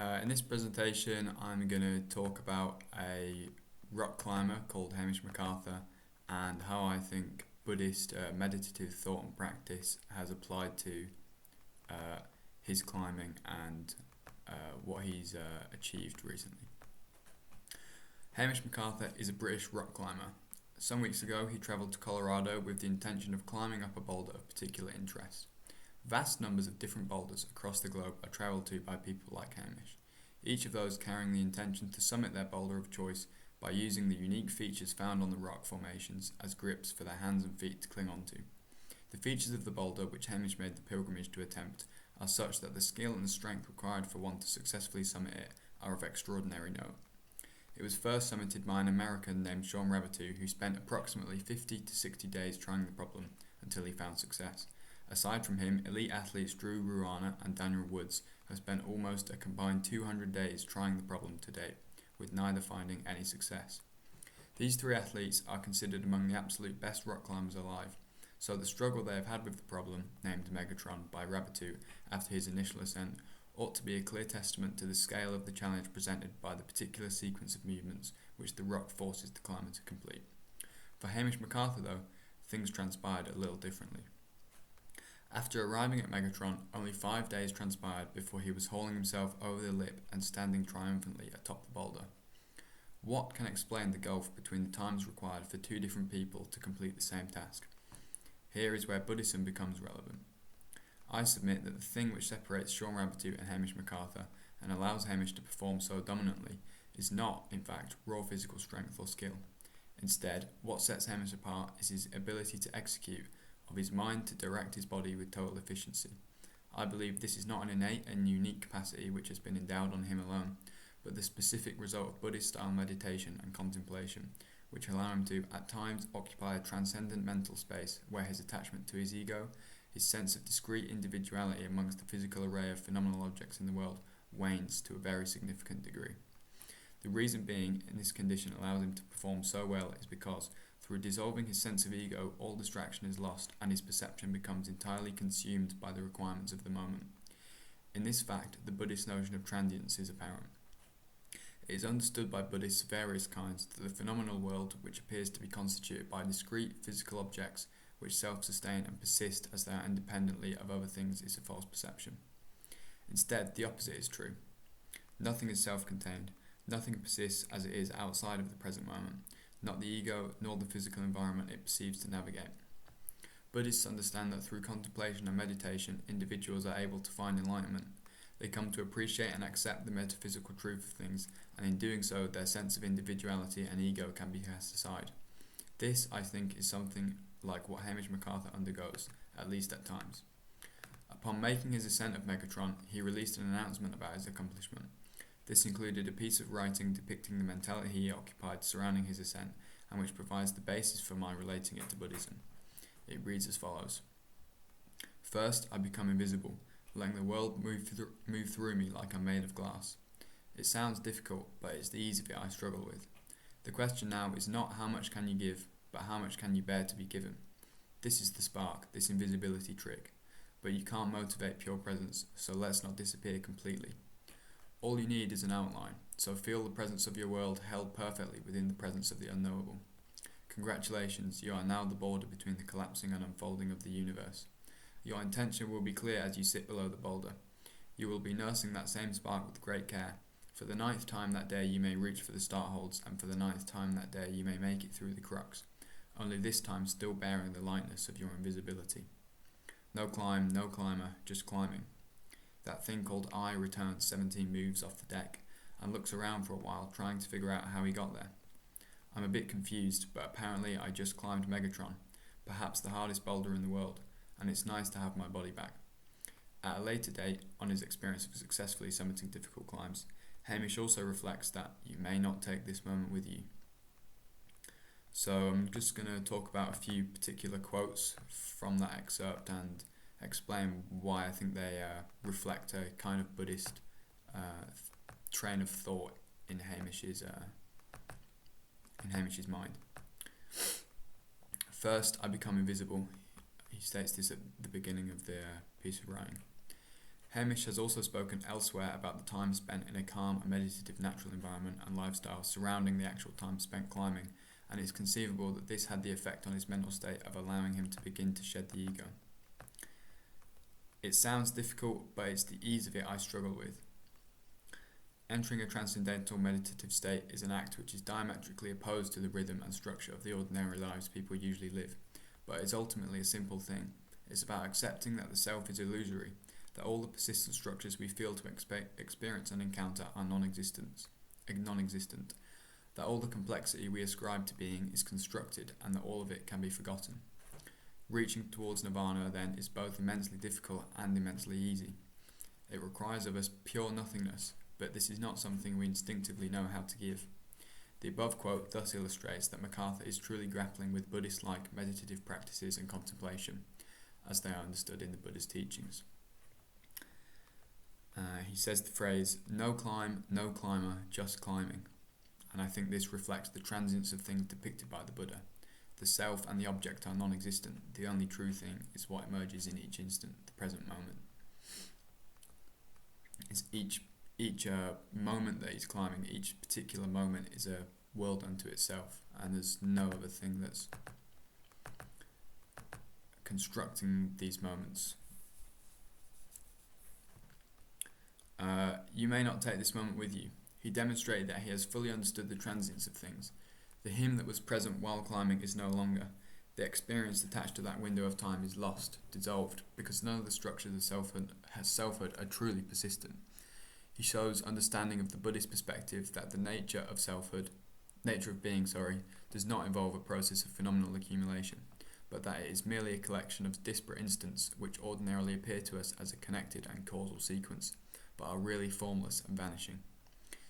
In this presentation, I'm going to talk about a rock climber called Hamish MacArthur and how I think Buddhist meditative thought and practice has applied to uh, his climbing and what he's achieved recently. Hamish MacArthur is a British rock climber. Some weeks ago, he travelled to Colorado with the intention of climbing up a boulder of particular interest. Vast numbers of different boulders across the globe are travelled to by people like Hamish, each of those carrying the intention to summit their boulder of choice by using the unique features found on the rock formations as grips for their hands and feet to cling onto. The features of the boulder which Hamish made the pilgrimage to attempt are such that the skill and strength required for one to successfully summit it are of extraordinary note. It was first summited by an American named Sean Rabatou, who spent approximately 50 to 60 days trying the problem until he found success. Aside from him, elite athletes Drew Ruana and Daniel Woods have spent almost a combined 200 days trying the problem to date, with neither finding any success. These three athletes are considered among the absolute best rock climbers alive, so the struggle they have had with the problem, named Megatron by Rabatou after his initial ascent, ought to be a clear testament to the scale of the challenge presented by the particular sequence of movements which the rock forces the climber to complete. For Hamish MacArthur, though, things transpired a little differently. After arriving at Megatron, only 5 days transpired before he was hauling himself over the lip and standing triumphantly atop the boulder. What can explain the gulf between the times required for two different people to complete the same task? Here is where Buddhism becomes relevant. I submit that the thing which separates Sean Rabatou and Hamish MacArthur and allows Hamish to perform so dominantly is not, in fact, raw physical strength or skill. Instead, what sets Hamish apart is his ability to execute, of his mind to direct his body with total efficiency. I believe this is not an innate and unique capacity which has been endowed on him alone, but the specific result of Buddhist-style meditation and contemplation, which allow him to, at times, occupy a transcendent mental space where his attachment to his ego, his sense of discrete individuality amongst the physical array of phenomenal objects in the world, wanes to a very significant degree. The reason being, in this condition allows him to perform so well is because, through dissolving his sense of ego, all distraction is lost and his perception becomes entirely consumed by the requirements of the moment. In this fact, the Buddhist notion of transience is apparent. It is understood by Buddhists of various kinds that the phenomenal world, which appears to be constituted by discrete physical objects which self-sustain and persist as they are independently of other things, is a false perception. Instead, the opposite is true. Nothing is self-contained. Nothing persists as it is outside of the present moment, not the ego nor the physical environment it perceives to navigate. Buddhists understand that through contemplation and meditation, individuals are able to find enlightenment. They come to appreciate and accept the metaphysical truth of things, and in doing so, their sense of individuality and ego can be cast aside. This, I think, is something like what Hamish MacArthur undergoes, at least at times. Upon making his ascent of Megatron, he released an announcement about his accomplishment. This included a piece of writing depicting the mentality he occupied surrounding his ascent, and which provides the basis for my relating it to Buddhism. It reads as follows. First, I become invisible, letting the world move through me like I'm made of glass. It sounds difficult, but it's the ease of it I struggle with. The question now is not how much can you give, but how much can you bear to be given. This is the spark, this invisibility trick. But you can't motivate pure presence, so let's not disappear completely. All you need is an outline, so feel the presence of your world held perfectly within the presence of the unknowable. Congratulations, you are now the border between the collapsing and unfolding of the universe. Your intention will be clear as you sit below the boulder. You will be nursing that same spark with great care. For the 9th time that day you may reach for the start holds, and for the 9th time that day you may make it through the crux, only this time still bearing the lightness of your invisibility. No climb, no climber, just climbing. That thing called I returns 17 moves off the deck and looks around for a while trying to figure out how he got there. I'm a bit confused, but apparently I just climbed Megatron, perhaps the hardest boulder in the world, and it's nice to have my body back. At a later date, on his experience of successfully summiting difficult climbs, Hamish also reflects that you may not take this moment with you. So I'm just going to talk about a few particular quotes from that excerpt and explain why I think they reflect a kind of Buddhist train of thought in Hamish's mind. First, I become invisible. He states this at the beginning of the piece of writing. Hamish has also spoken elsewhere about the time spent in a calm and meditative natural environment and lifestyle surrounding the actual time spent climbing, and it's conceivable that this had the effect on his mental state of allowing him to begin to shed the ego. It sounds difficult, but it's the ease of it I struggle with. Entering a transcendental meditative state is an act which is diametrically opposed to the rhythm and structure of the ordinary lives people usually live, but it's ultimately a simple thing. It's about accepting that the self is illusory, that all the persistent structures we feel to experience and encounter are non-existent, that all the complexity we ascribe to being is constructed and that all of it can be forgotten. Reaching towards nirvana, then, is both immensely difficult and immensely easy. It requires of us pure nothingness, but this is not something we instinctively know how to give. The above quote thus illustrates that MacArthur is truly grappling with Buddhist-like meditative practices and contemplation, as they are understood in the Buddha's teachings. He says the phrase, "No climb, no climber, just climbing," and I think this reflects the transience of things depicted by the Buddha. The self and the object are non-existent. The only true thing is what emerges in each instant, the present moment. It's each moment that he's climbing, each particular moment is a world unto itself, and there's no other thing that's constructing these moments. You may not take this moment with you. He demonstrated that he has fully understood the transience of things. The him that was present while climbing is no longer. The experience attached to that window of time is lost, dissolved, because none of the structures of selfhood are truly persistent. He shows understanding of the Buddhist perspective that the nature of being, does not involve a process of phenomenal accumulation, but that it is merely a collection of disparate instants which ordinarily appear to us as a connected and causal sequence, but are really formless and vanishing.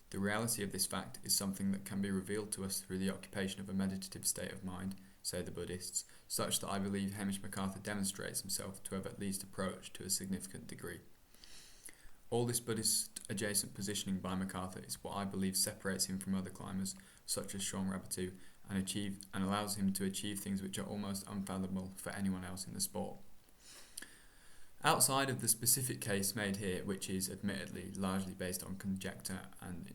The reality of this fact is something that can be revealed to us through the occupation of a meditative state of mind, say the Buddhists, such that I believe Hamish MacArthur demonstrates himself to have at least approached to a significant degree. All this Buddhist adjacent positioning by MacArthur is what I believe separates him from other climbers, such as Sean Rabatou, and allows him to achieve things which are almost unfathomable for anyone else in the sport. Outside of the specific case made here, which is admittedly largely based on conjecture and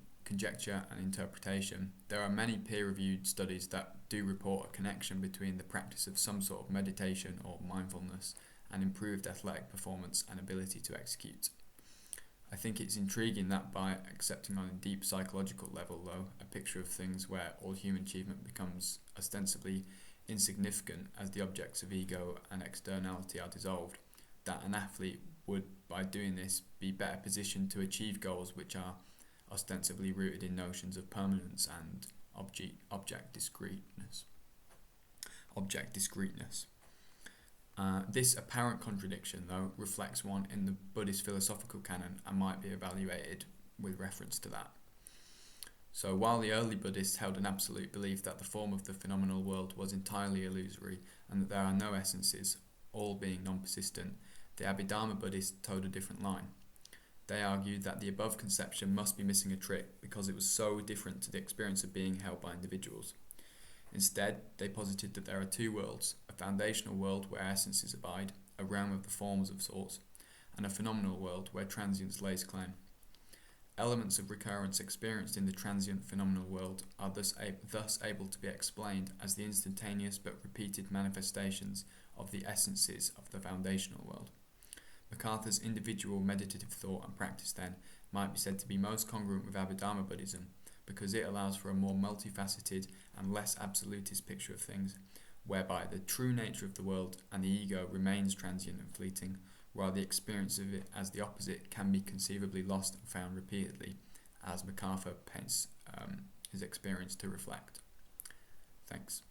interpretation, there are many peer-reviewed studies that do report a connection between the practice of some sort of meditation or mindfulness and improved athletic performance and ability to execute. I think it's intriguing that by accepting on a deep psychological level, though, a picture of things where all human achievement becomes ostensibly insignificant as the objects of ego and externality are dissolved, that an athlete would, by doing this, be better positioned to achieve goals which are ostensibly rooted in notions of permanence and object discreteness. This apparent contradiction, though, reflects one in the Buddhist philosophical canon and might be evaluated with reference to that. So while the early Buddhists held an absolute belief that the form of the phenomenal world was entirely illusory and that there are no essences, all being non-persistent, the Abhidharma Buddhists towed a different line. They argued that the above conception must be missing a trick because it was so different to the experience of being held by individuals. Instead, they posited that there are two worlds, a foundational world where essences abide, a realm of the forms of sorts, and a phenomenal world where transience lays claim. Elements of recurrence experienced in the transient phenomenal world are thus able to be explained as the instantaneous but repeated manifestations of the essences of the foundational world. MacArthur's individual meditative thought and practice, then, might be said to be most congruent with Abhidharma Buddhism, because it allows for a more multifaceted and less absolutist picture of things, whereby the true nature of the world and the ego remains transient and fleeting, while the experience of it as the opposite can be conceivably lost and found repeatedly, as MacArthur paints his experience to reflect. Thanks.